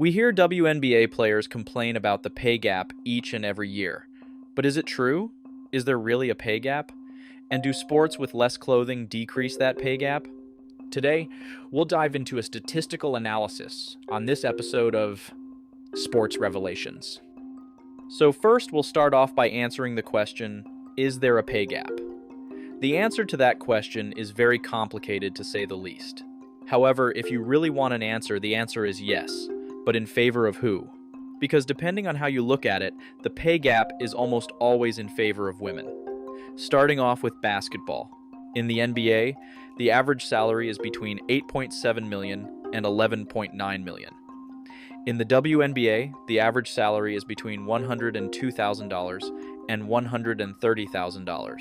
We hear WNBA players complain about the pay gap each and every year. But is it true? Is there really a pay gap? And do sports with less clothing decrease that pay gap? Today, we'll dive into a statistical analysis on this episode of Sports Revelations. So first, we'll start off by answering the question, is there a pay gap? The answer to that question is very complicated to say the least. However, if you really want an answer, the answer is yes. But in favor of who? Because depending on how you look at it, the pay gap is almost always in favor of women. Starting off with basketball. In the NBA, the average salary is between $8.7 million and $11.9 million. In the WNBA, the average salary is between $102,000 and $130,000.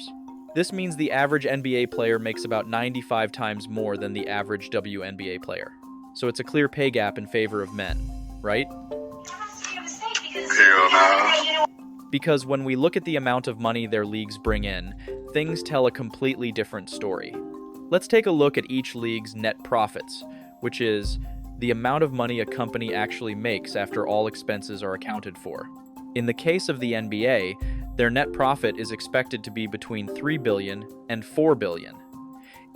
This means the average NBA player makes about 95 times more than the average WNBA player. So it's a clear pay gap in favor of men, right? Hell no. Because when we look at the amount of money their leagues bring in, things tell a completely different story. Let's take a look at each league's net profits, which is the amount of money a company actually makes after all expenses are accounted for. In the case of the NBA, their net profit is expected to be between $3 billion and $4 billion.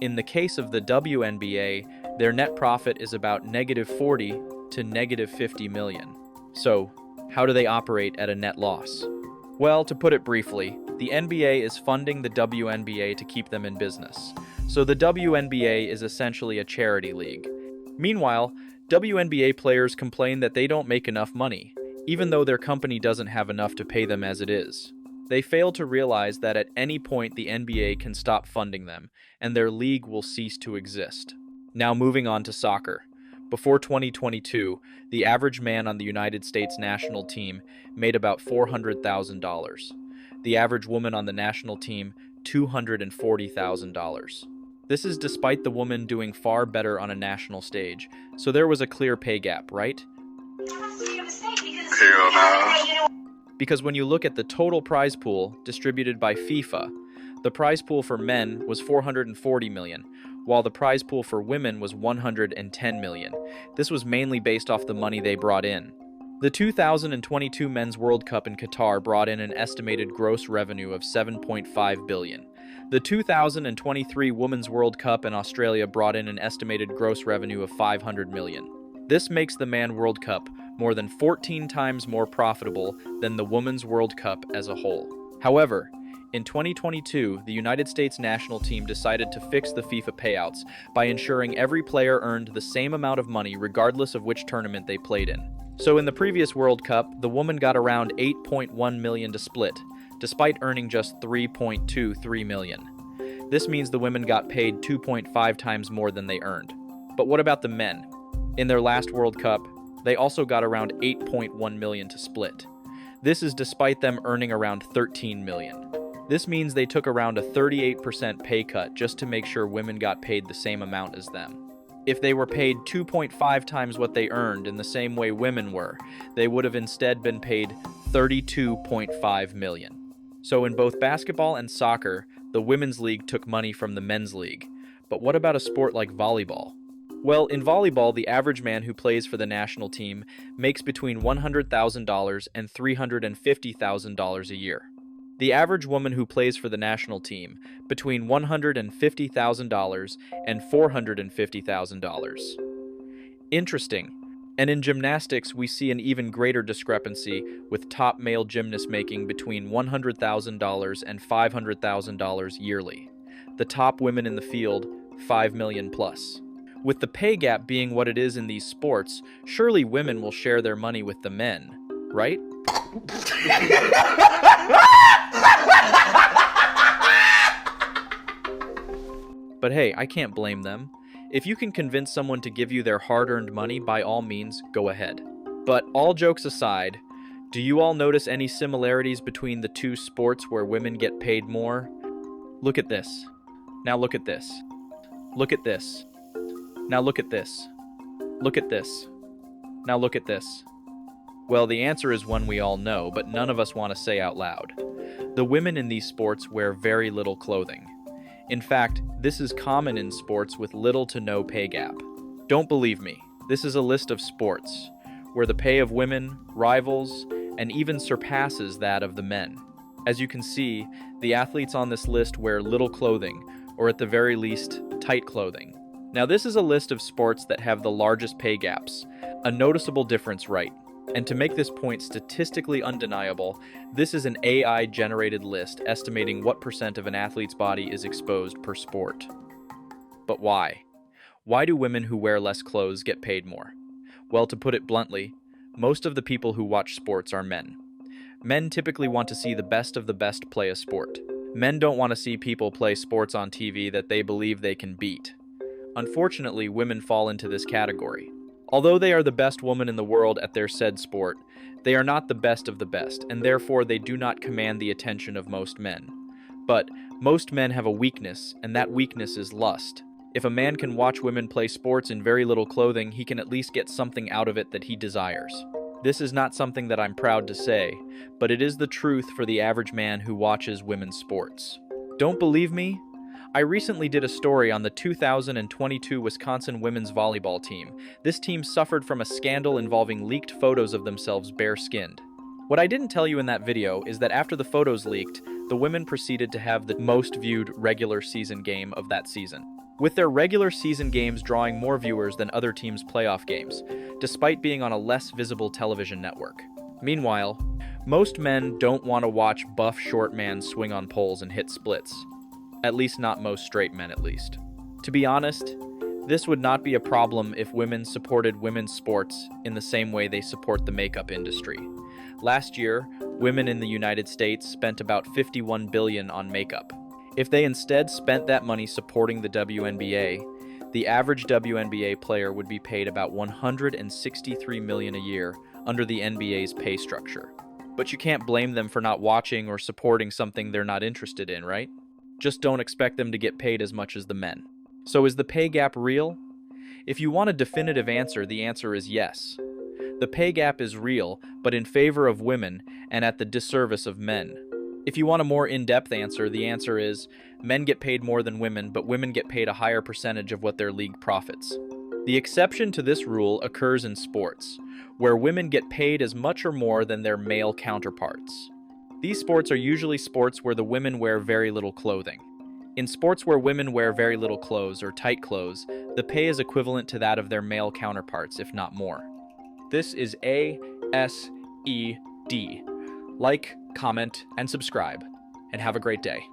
In the case of the WNBA, their net profit is about -40 to -50 million. So, how do they operate at a net loss? Well, to put it briefly, the NBA is funding the WNBA to keep them in business. So the WNBA is essentially a charity league. Meanwhile, WNBA players complain that they don't make enough money, even though their company doesn't have enough to pay them as it is. They fail to realize that at any point the NBA can stop funding them, and their league will cease to exist. Now moving on to soccer. Before 2022, the average man on the United States national team made about $400,000. The average woman on the national team, $240,000. This is despite the woman doing far better on a national stage, so there was a clear pay gap, right? Hell no. Because when you look at the total prize pool distributed by FIFA, the prize pool for men was $440 million, while the prize pool for women was $110 million. This was mainly based off the money they brought in. The 2022 Men's World Cup in Qatar brought in an estimated gross revenue of $7.5 billion. The 2023 Women's World Cup in Australia brought in an estimated gross revenue of $500 million. This makes the Man World Cup more than 14 times more profitable than the Women's World Cup as a whole. However, in 2022, the United States national team decided to fix the FIFA payouts by ensuring every player earned the same amount of money regardless of which tournament they played in. So in the previous World Cup, the woman got around $8.1 million to split, despite earning just $3.23 million. This means the women got paid 2.5 times more than they earned. But what about the men? In their last World Cup, they also got around $8.1 million to split. This is despite them earning around $13 million. This means they took around a 38% pay cut just to make sure women got paid the same amount as them. If they were paid 2.5 times what they earned in the same way women were, they would have instead been paid $32.5 million. So in both basketball and soccer, the women's league took money from the men's league. But what about a sport like volleyball? Well, in volleyball, the average man who plays for the national team makes between $100,000 and $350,000 a year. The average woman who plays for the national team between $150,000 and $450,000. Interesting. And in gymnastics, we see an even greater discrepancy, with top male gymnasts making between $100,000 and $500,000 yearly. The top women in the field, $5 million plus. With the pay gap being what it is in these sports, surely women will share their money with the men, right? But hey, I can't blame them. If you can convince someone to give you their hard-earned money, by all means, go ahead. But all jokes aside, do you all notice any similarities between the two sports where women get paid more? Look at this. Now look at this. Look at this. Now look at this. Look at this. Now look at this. Well, the answer is one we all know, but none of us want to say out loud. The women in these sports wear very little clothing. In fact, this is common in sports with little to no pay gap. Don't believe me, this is a list of sports. where the pay of women rivals and even surpasses that of the men. As you can see, the athletes on this list wear little clothing, or at the very least, tight clothing. Now this is a list of sports that have the largest pay gaps, a noticeable difference, right? And to make this point statistically undeniable, this is an AI-generated list estimating what percent of an athlete's body is exposed per sport. But why? Why do women who wear less clothes get paid more? Well, to put it bluntly, most of the people who watch sports are men. Men typically want to see the best of the best play a sport. Men don't want to see people play sports on TV that they believe they can beat. Unfortunately, women fall into this category. Although they are the best woman in the world at their said sport, they are not the best of the best, and therefore they do not command the attention of most men. But most men have a weakness, and that weakness is lust. If a man can watch women play sports in very little clothing, he can at least get something out of it that he desires. This is not something that I'm proud to say, but it is the truth for the average man who watches women's sports. Don't believe me? I recently did a story on the 2022 Wisconsin women's volleyball team. This team suffered from a scandal involving leaked photos of themselves bare-skinned. What I didn't tell you in that video is that after the photos leaked, the women proceeded to have the most viewed regular season game of that season, with their regular season games drawing more viewers than other teams' playoff games, despite being on a less visible television network. Meanwhile, most men don't want to watch buff short man swing on poles and hit splits. At least not most straight men, at least. To be honest, this would not be a problem if women supported women's sports in the same way they support the makeup industry. Last year, women in the United States spent about $51 billion on makeup. If they instead spent that money supporting the WNBA, the average WNBA player would be paid about $163 million a year under the NBA's pay structure. But you can't blame them for not watching or supporting something they're not interested in, right? Just don't expect them to get paid as much as the men. So is the pay gap real? If you want a definitive answer, the answer is yes. The pay gap is real, but in favor of women and at the disservice of men. If you want a more in-depth answer, the answer is men get paid more than women, but women get paid a higher percentage of what their league profits. The exception to this rule occurs in sports, where women get paid as much or more than their male counterparts. These sports are usually sports where the women wear very little clothing. In sports where women wear very little clothes or tight clothes, the pay is equivalent to that of their male counterparts, if not more. This is ASED. Like, comment, and subscribe, and have a great day.